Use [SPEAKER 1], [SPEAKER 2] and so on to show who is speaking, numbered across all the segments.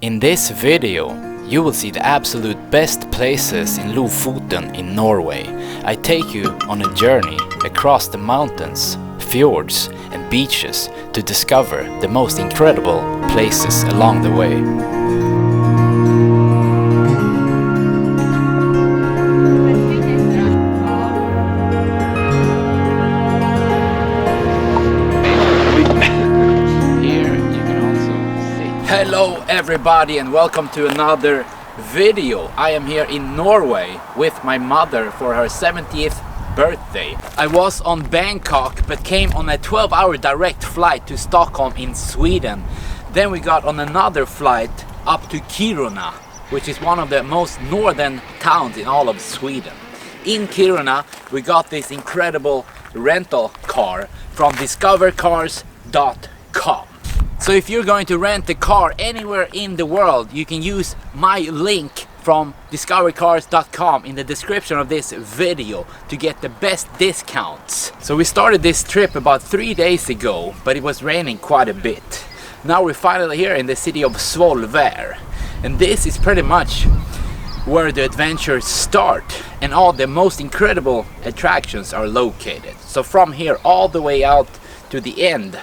[SPEAKER 1] In this video, you will see the absolute best places in Lofoten in Norway. I take you on a journey across the mountains, fjords and beaches to discover the most incredible places along the way. Hello everybody and welcome to another video. I am here in Norway with my mother for her 70th birthday. I was on Bangkok but came on a 12-hour direct flight to Stockholm in Sweden. Then we got on another flight up to Kiruna, which is one of the most northern towns in all of Sweden. In Kiruna we got this incredible rental car from discovercars.com. So if you're going to rent a car anywhere in the world, you can use my link from discovercars.com in the description of this video to get the best discounts. So we started this trip about 3 days ago, but it was raining quite a bit. Now we're finally here in the city of Svolvær, and this is pretty much where the adventures start and all the most incredible attractions are located. So from here all the way out to the end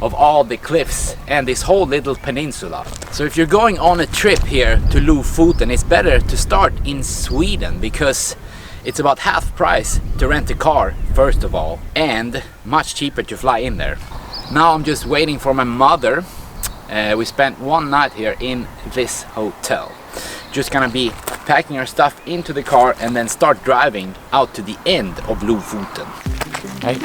[SPEAKER 1] of all the cliffs and this whole little peninsula. So if you're going on a trip here to Lofoten, it's better to start in Sweden because it's about half price to rent a car first of all, and much cheaper to fly in there. Now I'm just waiting for my mother. We spent one night here in this hotel. Just gonna be packing our stuff into the car and then start driving out to the end of Lofoten. Hey.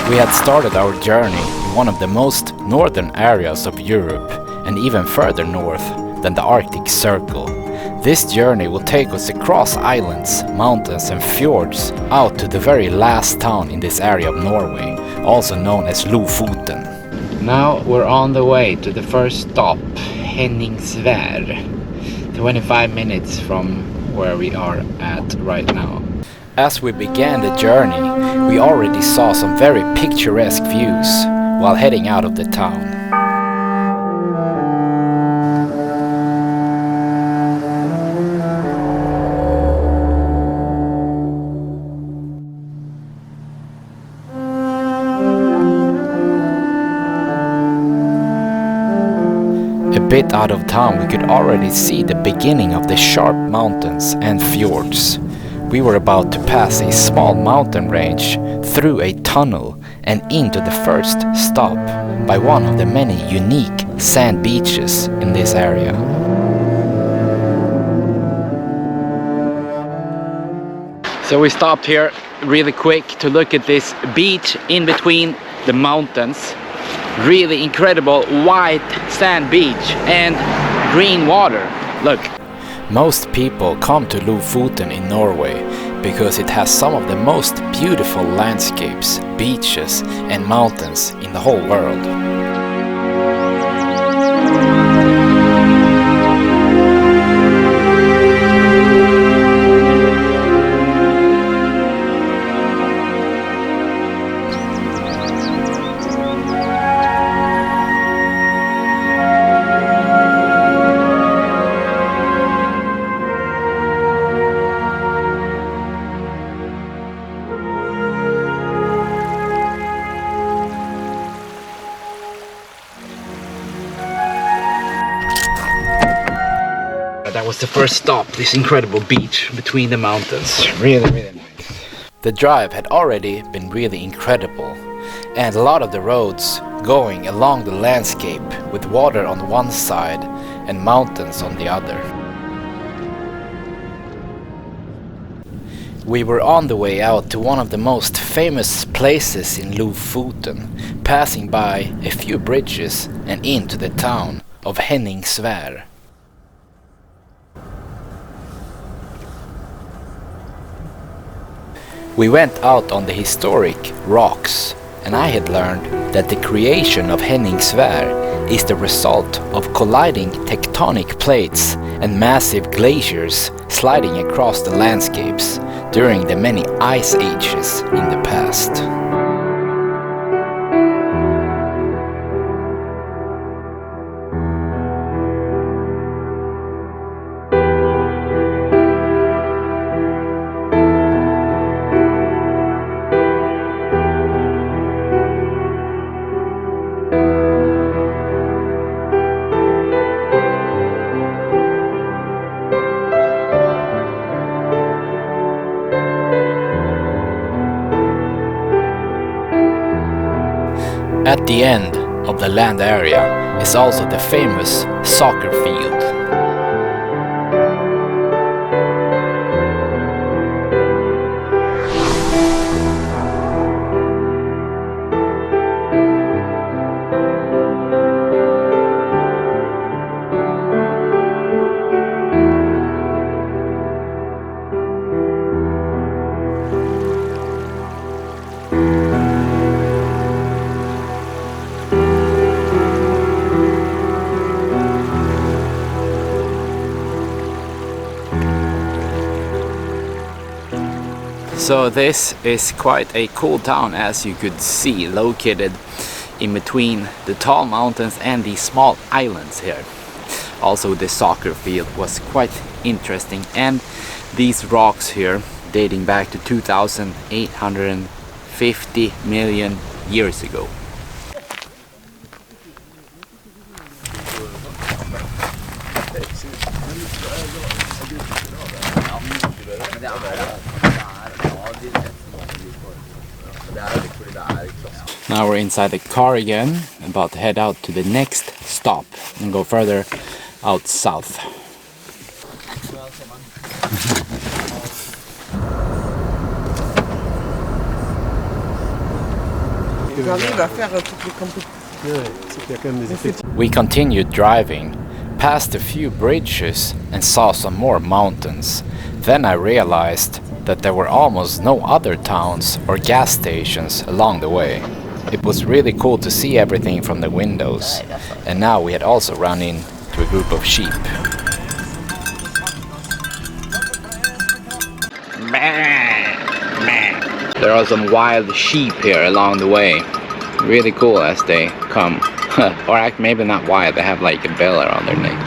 [SPEAKER 1] We had started our journey in one of the most northern areas of Europe and even further north than the Arctic Circle. This journey will take us across islands, mountains and fjords out to the very last town in this area of Norway, also known as Lofoten. Now we're on the way to the first stop, Henningsvær, 25 minutes from where we are at right now. As we began the journey, we already saw some very picturesque views while heading out of the town. A bit out of town we could already see the beginning of the sharp mountains and fjords. We were about to pass a small mountain range through a tunnel and into the first stop by one of the many unique sand beaches in this area. So we stopped here really quick to look at this beach in between the mountains. Really incredible white sand beach and green water. Look. Most people come to Lofoten in Norway because it has some of the most beautiful landscapes, beaches and mountains in the whole world. That was the first stop, this incredible beach between the mountains. Really nice. The drive had already been really incredible, and a lot of the roads going along the landscape with water on one side and mountains on the other. We were on the way out to one of the most famous places in Lofoten, passing by a few bridges and into the town of Henningsvær. We went out on the historic rocks and I had learned that the creation of Henningsvær is the result of colliding tectonic plates and massive glaciers sliding across the landscapes during the many ice ages in the past. At the end of the land area is also the famous soccer field. So this is quite a cool town, as you could see, located in between the tall mountains and these small islands here. Also the soccer field was quite interesting, and these rocks here dating back to 2,850 million years ago. Now we're inside the car again, about to head out to the next stop and go further out south. We continued driving past a few bridges and saw some more mountains. Then I realized that there were almost no other towns or gas stations along the way. It was really cool to see everything from the windows, and now we had also run into a group of sheep. There are some wild sheep here along the way. Really cool as they come. Or maybe not wild, they have like a bell around their neck.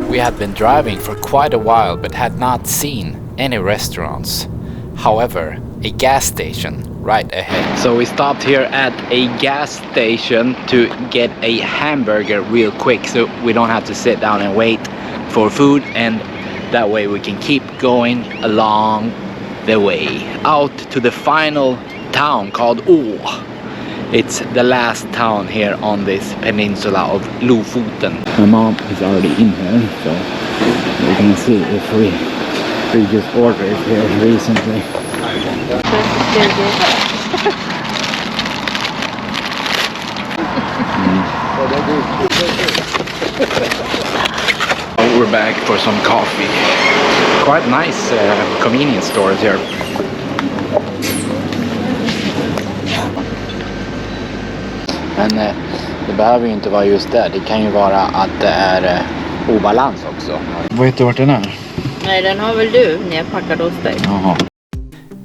[SPEAKER 1] We had been driving for quite a while but had not seen any restaurants. However, a gas station right ahead. So we stopped here at a gas station to get a hamburger real quick, so we don't have to sit down and wait for food, and that way we can keep going along the way out to the final town called Å. It's the last town here on this peninsula of Lofoten. My mom is already in here, so we're gonna see if we just ordered here recently. We're back for some coffee. Quite nice convenience stores here. Men det behöver ju inte vara just det kan ju vara att det är obalans också. Vet du vart den är?
[SPEAKER 2] Nej, den har väl du nedpackad hos dig.
[SPEAKER 1] Jaha.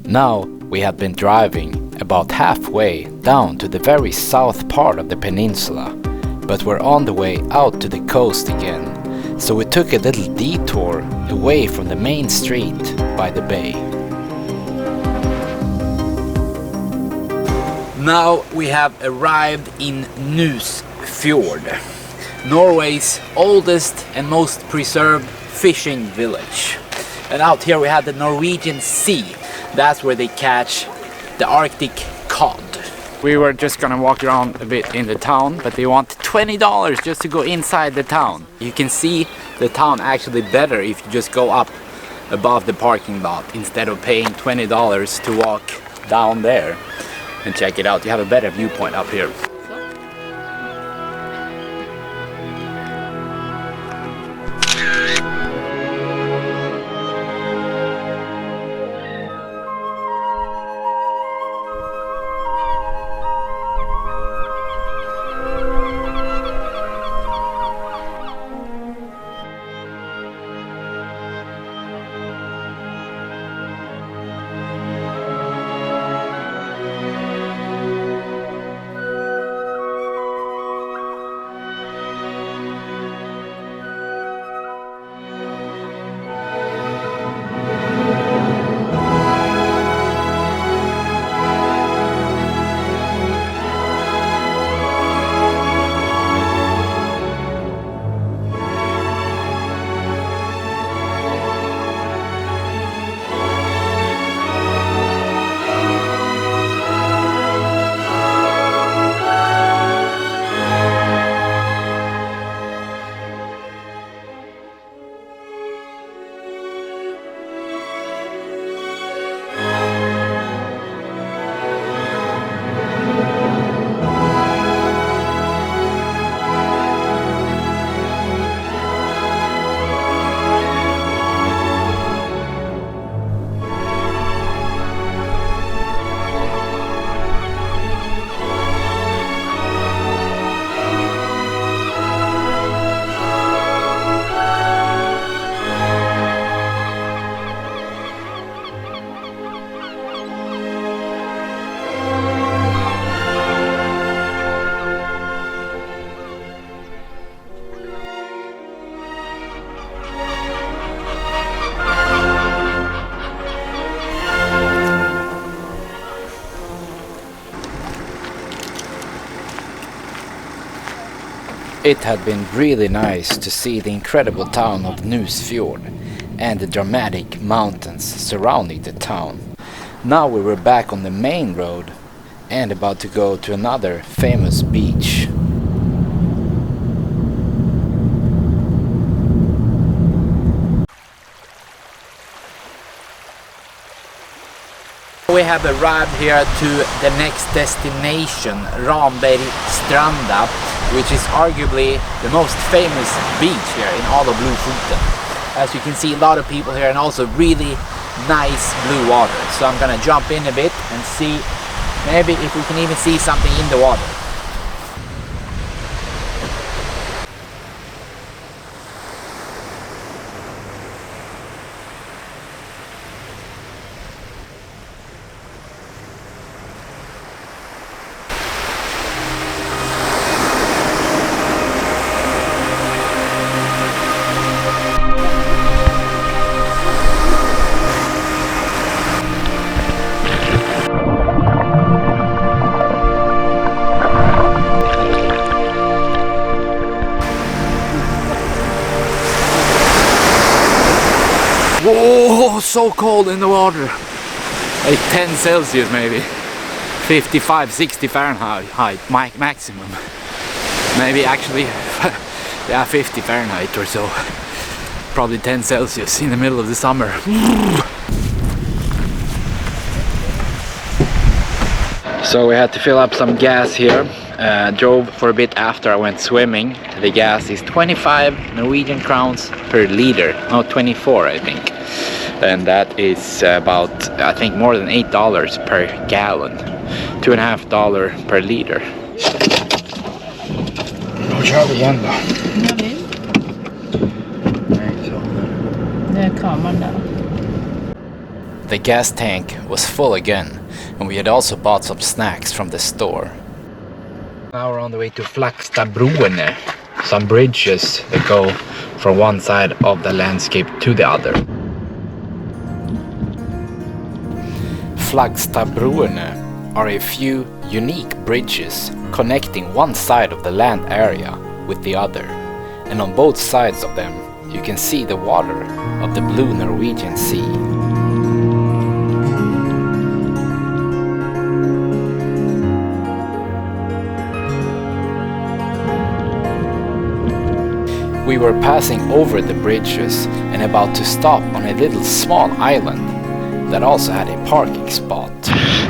[SPEAKER 1] Now we had been driving about halfway down to the very south part of the peninsula, but we're on the way out to the coast again, so we took a little detour away from the main street by the bay. Now we have arrived in Nusfjord, Norway's oldest and most preserved fishing village. And out here we have the Norwegian Sea. That's where they catch the Arctic cod. We were just gonna walk around a bit in the town, but they want $20 just to go inside the town. You can see the town actually better if you just go up above the parking lot instead of paying $20 to walk down there and check it out. You have a better viewpoint up here. It had been really nice to see the incredible town of Nusfjord and the dramatic mountains surrounding the town. Now we were back on the main road and about to go to another famous beach. We have arrived here to the next destination, Rambergstranda, which is arguably the most famous beach here in all of Lofoten. As you can see, a lot of people here and also really nice blue water. So I'm gonna jump in a bit and see maybe if we can even see something in the water. Oh, so cold in the water. Like 10 Celsius maybe. 55, 60 Fahrenheit maximum. Maybe actually, yeah, 50 Fahrenheit or so. Probably 10 Celsius in the middle of the summer. So we had to fill up some gas here. Drove for a bit after I went swimming. The gas is 25 Norwegian crowns per liter. No, 24 I think. And that is about, I think, more than $8 per gallon. $2,500 per liter. Då kör vi igen då.
[SPEAKER 2] Där kameran där.
[SPEAKER 1] The gas tank was full again, and we had also bought some snacks from the store. Now we're on the way to Flakstadbruene, some bridges that go from one side of the landscape to the other. Flakstadbruene are a few unique bridges connecting one side of the land area with the other, and on both sides of them you can see the water of the blue Norwegian Sea. We were passing over the bridges and about to stop on a little small island that also had a parking spot.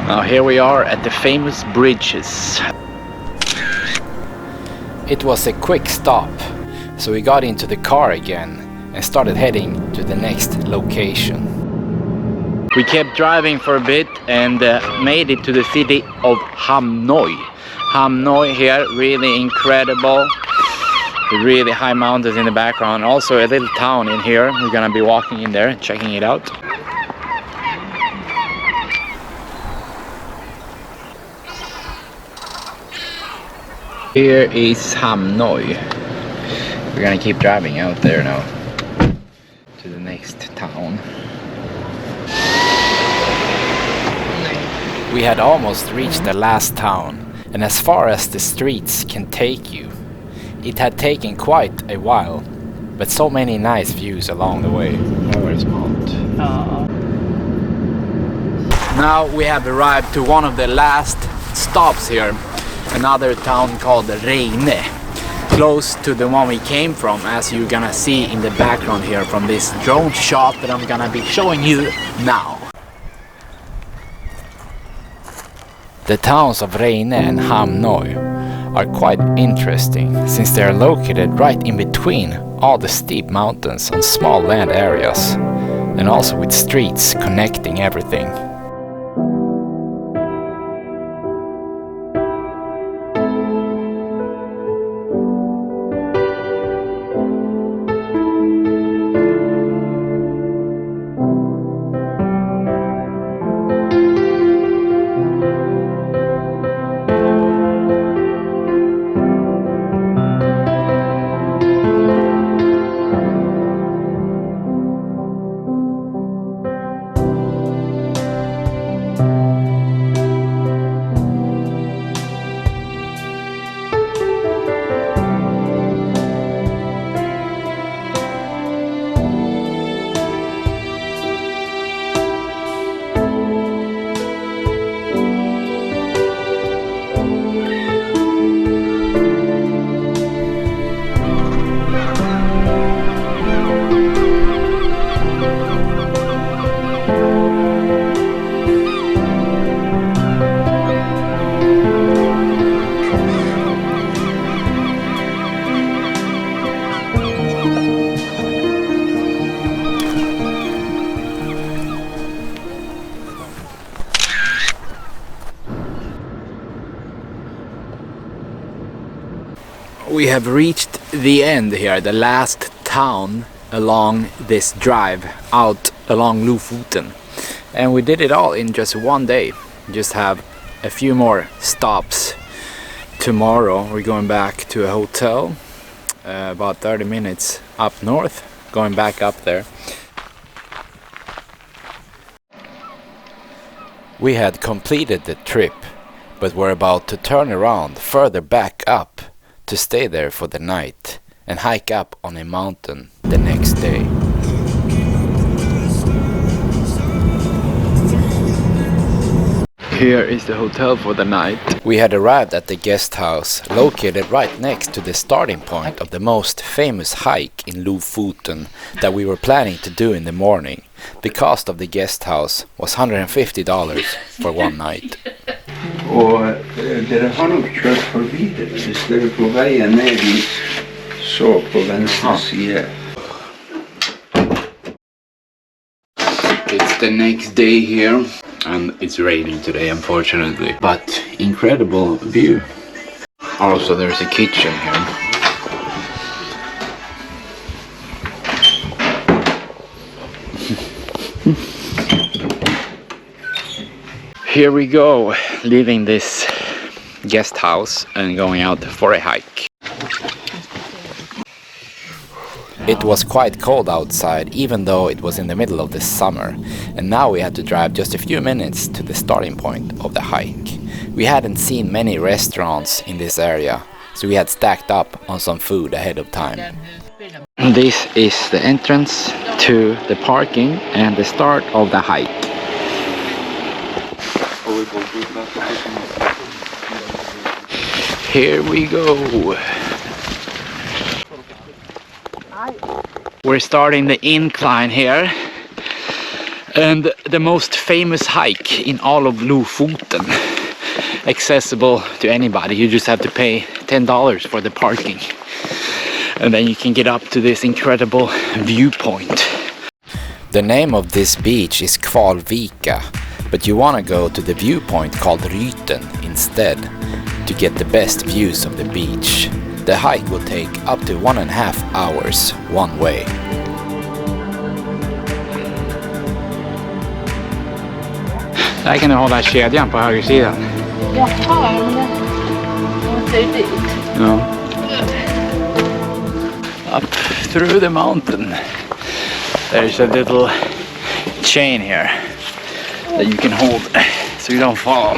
[SPEAKER 1] Now here we are at the famous bridges. It was a quick stop, so we got into the car again and started heading to the next location. We kept driving for a bit and made it to the city of Hamnoy. Hamnoy here, really incredible. Really high mountains in the background. Also a little town in here. We're gonna be walking in there, checking it out. Here is Hamnoy. We're gonna keep driving out there now to the next town. We had almost reached the last town, and as far as the streets can take you, it had taken quite a while, but so many nice views along the way. Where's Mount? Now we have arrived to one of the last stops here, another town called Reine, close to the one we came from, as you're gonna see in the background here from this drone shot that I'm gonna be showing you now. The towns of Reine and Hamnoy are quite interesting since they are located right in between all the steep mountains on small land areas, and also with streets connecting everything. We have reached the end here, the last town along this drive out along Lofoten. And we did it all in just one day. Just have a few more stops. Tomorrow we're going back to a hotel, about 30 minutes up north, going back up there. We had completed the trip, but were about to turn around further back up to stay there for the night and hike up on a mountain the next day. Here is the hotel for the night. We had arrived at the guest house located right next to the starting point of the most famous hike in Lofoten that we were planning to do in the morning. The cost of the guest house was $150 for one night.
[SPEAKER 3] Och dere har nog kört förbi det. Hvis dere på vägen ner dit, så på vänster sida.
[SPEAKER 1] It's the next day here and it's raining today, unfortunately, but incredible view. Also there's a kitchen here. Here we go, leaving this guest house and going out for a hike. It was quite cold outside, even though it was in the middle of the summer, and now we had to drive just a few minutes to the starting point of the hike. We hadn't seen many restaurants in this area, so we had stacked up on some food ahead of time. This is the entrance to the parking and the start of the hike. Here we go. We're starting the incline here, and the most famous hike in all of Lofoten, accessible to anybody. You just have to pay $10 for the parking, and then you can get up to this incredible viewpoint. The name of this beach is Kvalvika, but you want to go to the viewpoint called Ryten instead to get the best views of the beach. The hike will take up to 1.5 hours one way. Där kan du hålla kedjan på högersidan.
[SPEAKER 2] Jaha, men det måste ju dit.
[SPEAKER 1] Ja. Up through the mountain. There's a little chain here that you can hold so you don't fall.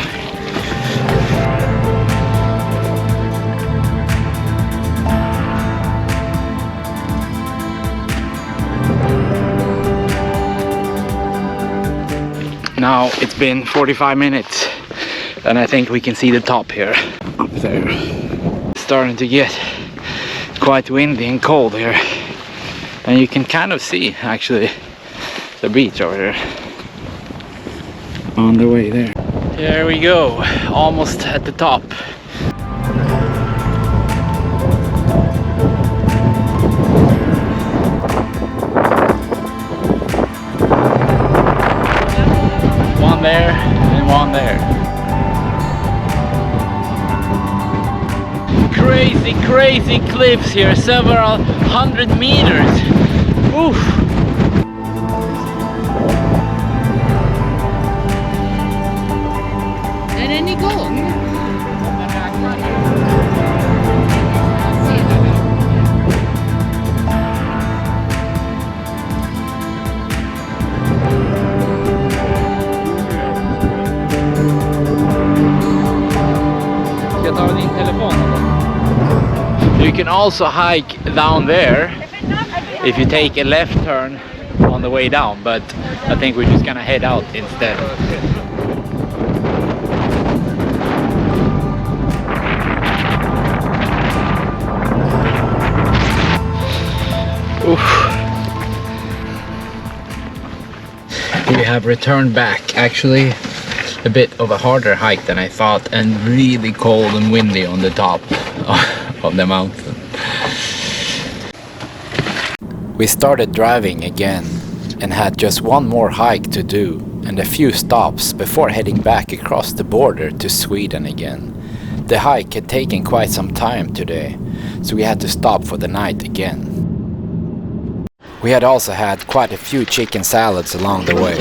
[SPEAKER 1] Now it's been 45 minutes and I think we can see the top here. Up there. It's starting to get quite windy and cold here. And you can kind of see actually the beach over there. On the way there. Here we go, almost at the top. One there and one there. Crazy cliffs here, several hundred meters. Oof.
[SPEAKER 2] Är den igång?
[SPEAKER 1] Ska jag ta din telefon? You can also hike down there if you take a left turn on the way down, but I think we're just gonna head out instead. Oof. We have returned back, actually a bit of a harder hike than I thought, and really cold and windy on the top of the mountain. We started driving again and had just one more hike to do and a few stops before heading back across the border to Sweden again. The hike had taken quite some time today, so we had to stop for the night again. We had also had quite a few chicken salads along the way.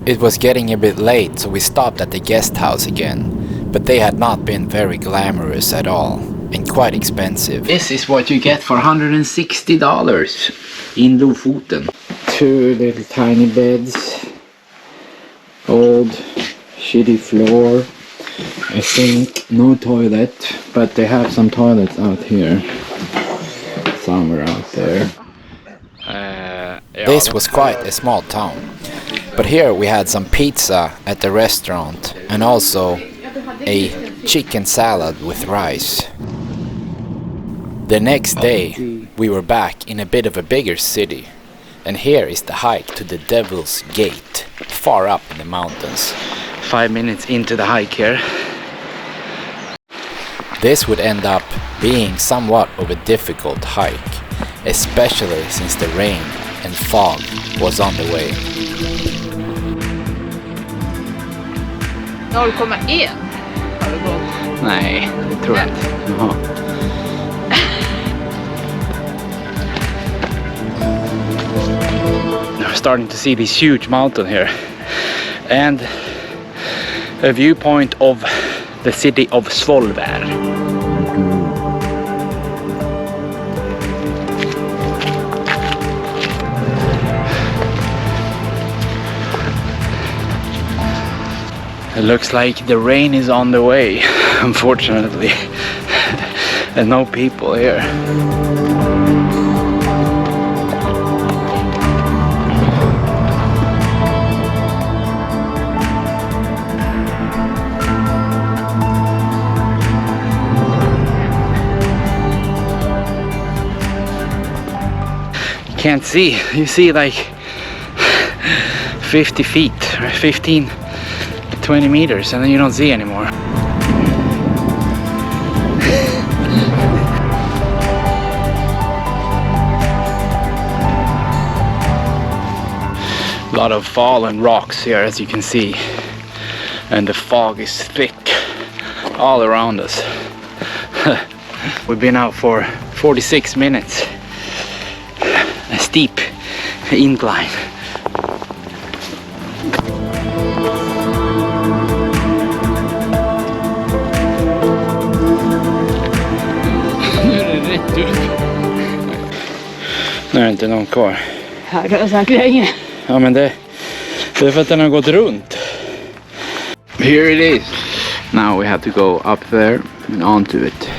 [SPEAKER 1] It was getting a bit late, so we stopped at the guest house again, but they had not been very glamorous at all, and quite expensive. This is what you get for $160 in Lofoten. 2 little tiny beds, old shitty floor, I think no toilet, but they have some toilets out here, somewhere out there. This was quite a small town, but here we had some pizza at the restaurant and also a chicken salad with rice. The next day we were back in a bit of a bigger city, and here is the hike to the Devil's Gate, far up in the mountains. 5 minutes into the hike here. This would end up being somewhat of a difficult hike, especially since the rain and fog was on the way.
[SPEAKER 2] 0,1 har det gått.
[SPEAKER 1] Nej, det tror jag inte. Jaha. We're starting to see this huge mountain here and a viewpoint of the city of Svolvær. It looks like the rain is on the way, unfortunately, and no people here. Can't see, you see like 50 feet or 15, 20 meters and then you don't see anymore. A lot of fallen rocks here, as you can see, and the fog is thick all around us. We've been out for 46 minutes. A steep incline. Nu är det inte någon kvar.
[SPEAKER 2] Här kan det säkert länge.
[SPEAKER 1] Ja, men det är för att den har gått runt. Here it is. Now we have to go up there and onto it.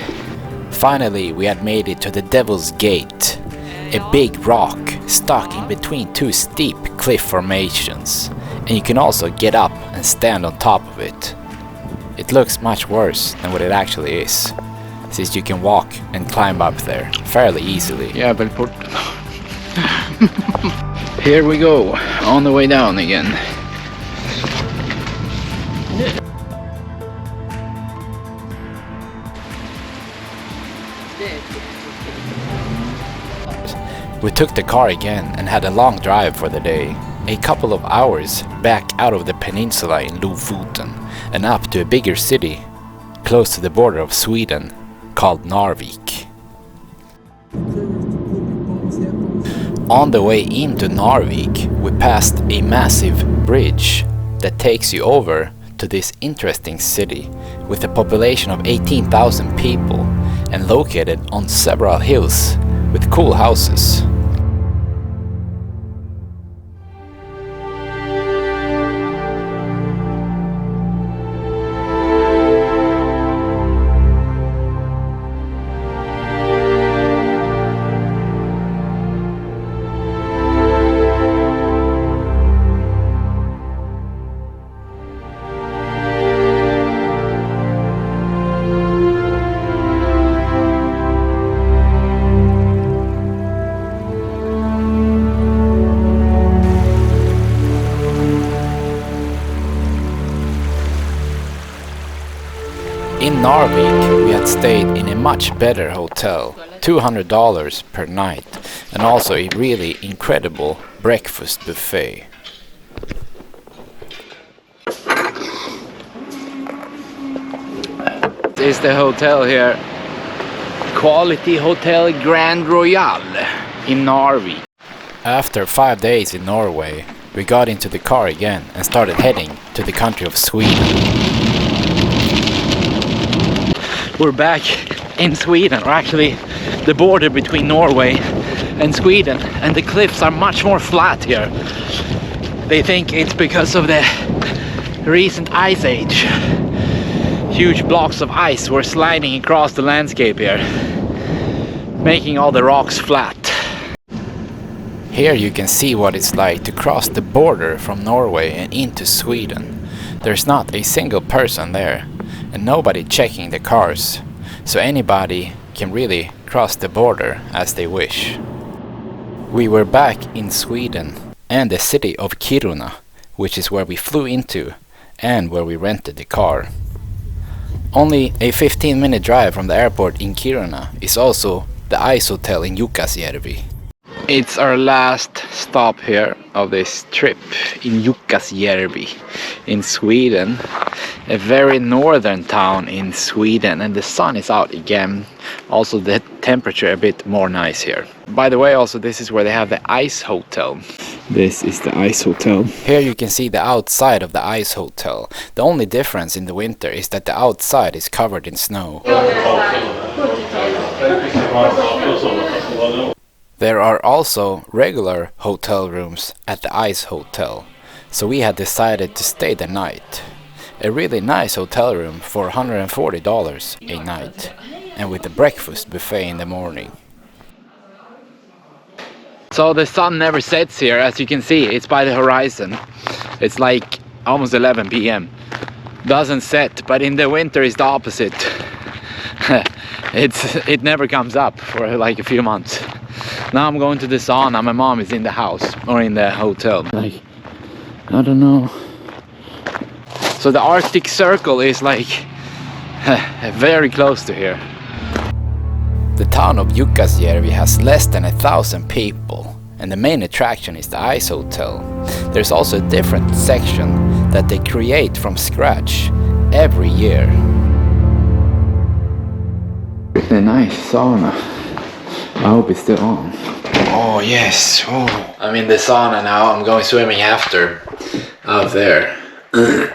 [SPEAKER 1] Finally, we had made it to the Devil's Gate. A big rock stuck in between 2 steep cliff formations, and you can also get up and stand on top of it. It looks much worse than what it actually is, since you can walk and climb up there fairly easily. Djevelporten. Here we go, on the way down again. We took the car again and had a long drive for the day, a couple of hours back out of the peninsula in Lofoten and up to a bigger city close to the border of Sweden called Narvik. On the way into Narvik, we passed a massive bridge that takes you over to this interesting city with a population of 18,000 people and located on several hills with cool houses. In Narvik, we had stayed in a much better hotel, $200 per night, and also a really incredible breakfast buffet. This is the hotel here. Quality Hotel Grand Royal in Narvik. After 5 days in Norway, we got into the car again and started heading to the country of Sweden. We're back in Sweden, or actually the border between Norway and Sweden, and the cliffs are much more flat here. They think it's because of the recent ice age. Huge blocks of ice were sliding across the landscape here, making all the rocks flat. Here you can see what it's like to cross the border from Norway and into Sweden. There's not a single person there, and nobody checking the cars, so anybody can really cross the border as they wish. We were back in Sweden and the city of Kiruna, which is where we flew into and where we rented the car. Only a 15-minute drive from the airport in Kiruna is also the ice hotel in Jukkasjärvi. It's our last stop here of this trip in Jukkasjärvi in Sweden, a very northern town in Sweden, and the sun is out again. Also the temperature a bit more nice here. By the way, also this is where they have the ice hotel. This is the ice hotel. Here you can see the outside of the ice hotel. The only difference in the winter is that the outside is covered in snow. There are also regular hotel rooms at the ice hotel, so we had decided to stay the night. A really nice hotel room for $140 a night, and with a breakfast buffet in the morning. So the sun never sets here, as you can see. It's by the horizon. It's like almost 11 p.m. Doesn't set, but in the winter it's the opposite. It never comes up for like a few months. Now I'm going to the sauna. My mom is in the house or in the hotel. Like, I don't know. So the Arctic Circle is like very close to here. The town of Jukkasjärvi has less than 1,000 people, and the main attraction is the ice hotel. There's also a different section that they create from scratch every year. It's a nice sauna. I hope it's still on. Oh yes, oh. I'm in the sauna now. I'm going swimming after out there.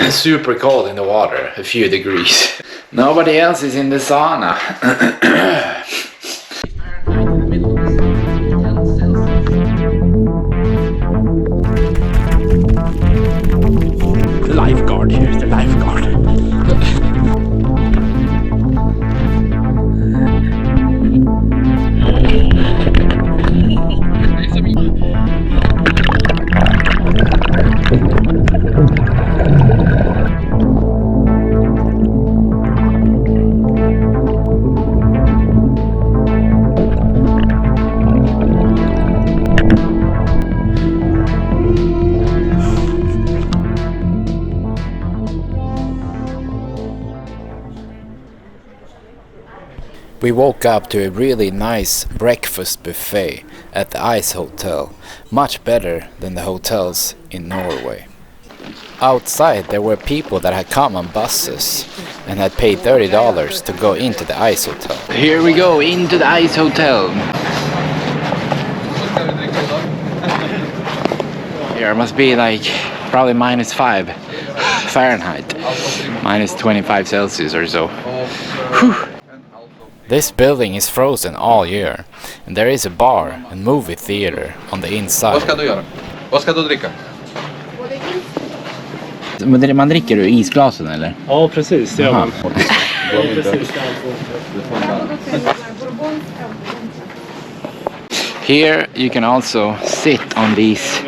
[SPEAKER 1] Super cold in the water, a few degrees. Nobody else is in the sauna. The lifeguard, here's the lifeguard. We woke up to a really nice breakfast buffet at the ice hotel, much better than the hotels in Norway. Outside there were people that had come on buses and had paid $30 to go into the ice hotel. Here we go into the ice hotel. Here must be like probably -5 Fahrenheit, -25 Celsius or so. Whew. This building is frozen all year, and there is a bar and movie theater on the inside.
[SPEAKER 4] Vad ska du göra? Vad ska du dricka?
[SPEAKER 1] Man dricker ur isglasen eller?
[SPEAKER 5] Ja, precis, det gör man.
[SPEAKER 1] Here you can also sit on these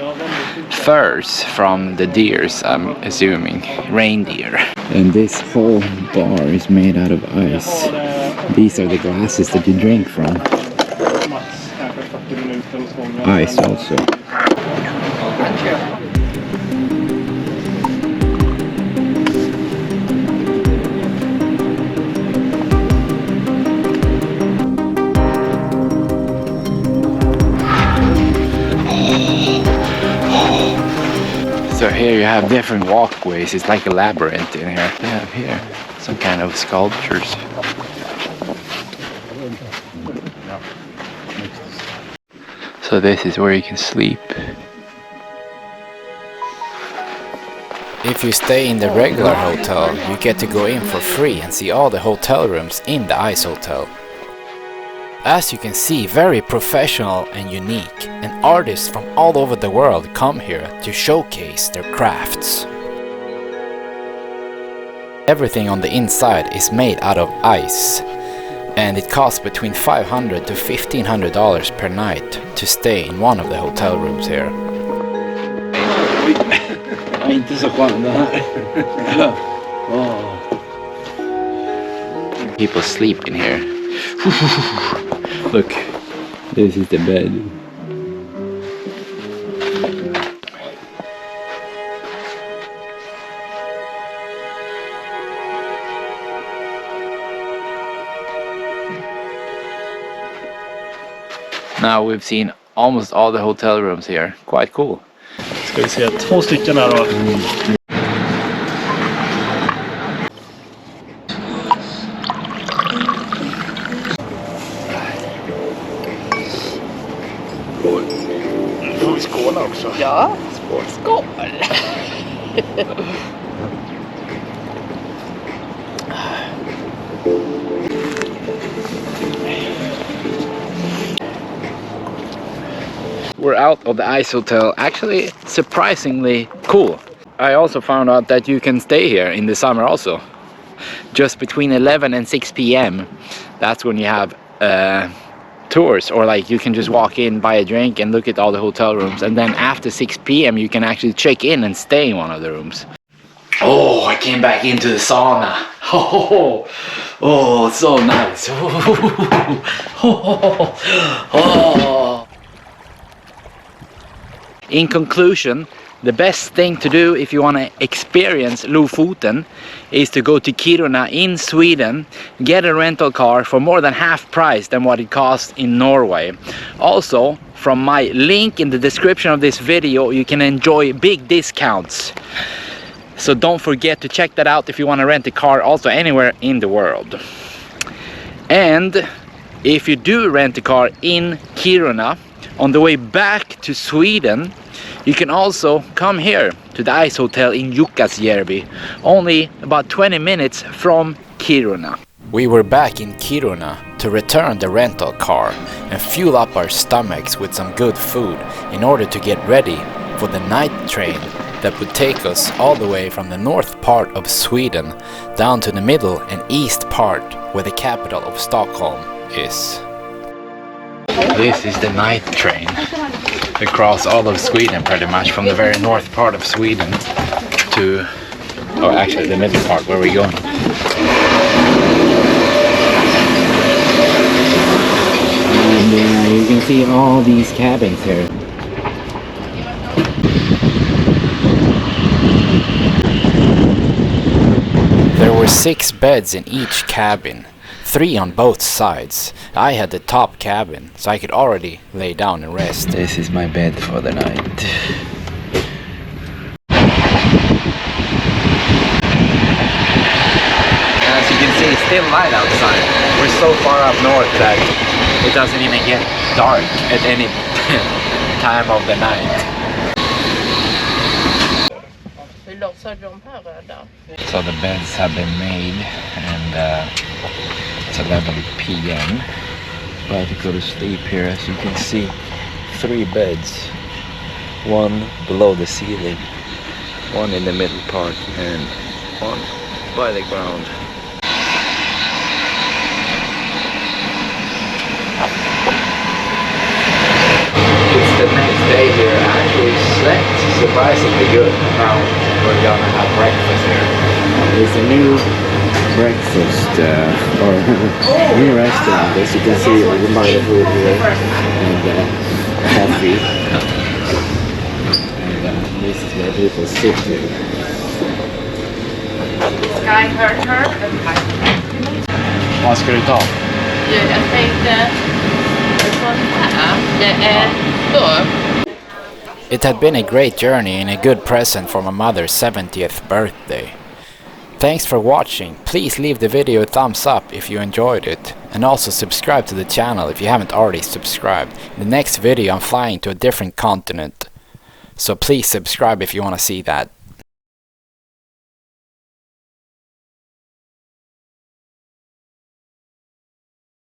[SPEAKER 1] furs from the deers, I'm assuming, reindeer. And this whole bar is made out of ice. These are the glasses that you drink from. Ice also. So here you have different walkways. It's like a labyrinth in here. You have here
[SPEAKER 5] Some kind of sculptures. So this is where you can sleep.
[SPEAKER 1] If you stay in the regular hotel, you get to go in for free and see all the hotel rooms in the ice hotel. As you can see, very professional and unique, and artists from all over the world come here to showcase their crafts. Everything on the inside is made out of ice, and it costs between $500 to $1,500 per night to stay in one of the hotel rooms here.
[SPEAKER 3] Inte så skönt det här.
[SPEAKER 5] People sleep in here. Look, this is the bed. Now we've seen almost all the hotel rooms here. Quite cool.
[SPEAKER 6] Ska vi se, 2 stycken här då. Nu får vi skåla också.
[SPEAKER 2] Ja, skål!
[SPEAKER 5] We're out of the ice hotel. Actually, surprisingly cool. I also found out that you can stay here in the summer also. Just between 11 and 6 p.m. That's when you have tours, or like you can just walk in, buy a drink and look at all the hotel rooms, and then after 6 p.m. you can actually check in and stay in one of the rooms. Oh, I came back into the sauna. Oh, so nice. In conclusion, the best thing to do if you want to experience Lofoten is to go to Kiruna in Sweden, get a rental car for more than half price than what it costs in Norway. Also, from my link in the description of this video, you can enjoy big discounts. So don't forget to check that out if you want to rent a car also anywhere in the world. And if you do rent a car in Kiruna, on the way back to Sweden, you can also come here to the ice hotel in Jukkasjärvi, only about 20 minutes from Kiruna. We were back in Kiruna to return the rental car and fuel up our stomachs with some good food in order to get ready for the night train that would take us all the way from the north part of Sweden down to the middle and east part where the capital of Stockholm is. This is the night train across all of Sweden pretty much, from the very north part of Sweden to, oh actually the middle part where we're going. And you can see all these cabins here.
[SPEAKER 1] There were 6 beds in each cabin, 3 on both sides. I had the top cabin, so I could already lay down and rest.
[SPEAKER 5] This is my bed for the night. As you can see, it's still light outside. We're so far up north that it doesn't even get dark at any time of the night. So the beds have been made, and it's 11 p.m. About to go to sleep here. As you can see, 3 beds, 1 below the ceiling, 1 in the middle part, and 1 by the ground. It's the next day here. I actually slept surprisingly good. Now we're gonna have breakfast here.
[SPEAKER 7] It's a new breakfast or new restaurant. As you can see, you can buy the food here and coffee. And this is where people sit here.
[SPEAKER 2] Ska jag höra
[SPEAKER 5] Vad ska du ta?
[SPEAKER 2] Jag tänkte sån här. Det är då.
[SPEAKER 1] It had been a great journey and a good present for my mother's 70th birthday.
[SPEAKER 5] Thanks for watching. Please leave the video a thumbs up if you enjoyed it, and also subscribe to the channel if you haven't already subscribed. In the next video I'm flying to a different continent, so please subscribe if you want to see that.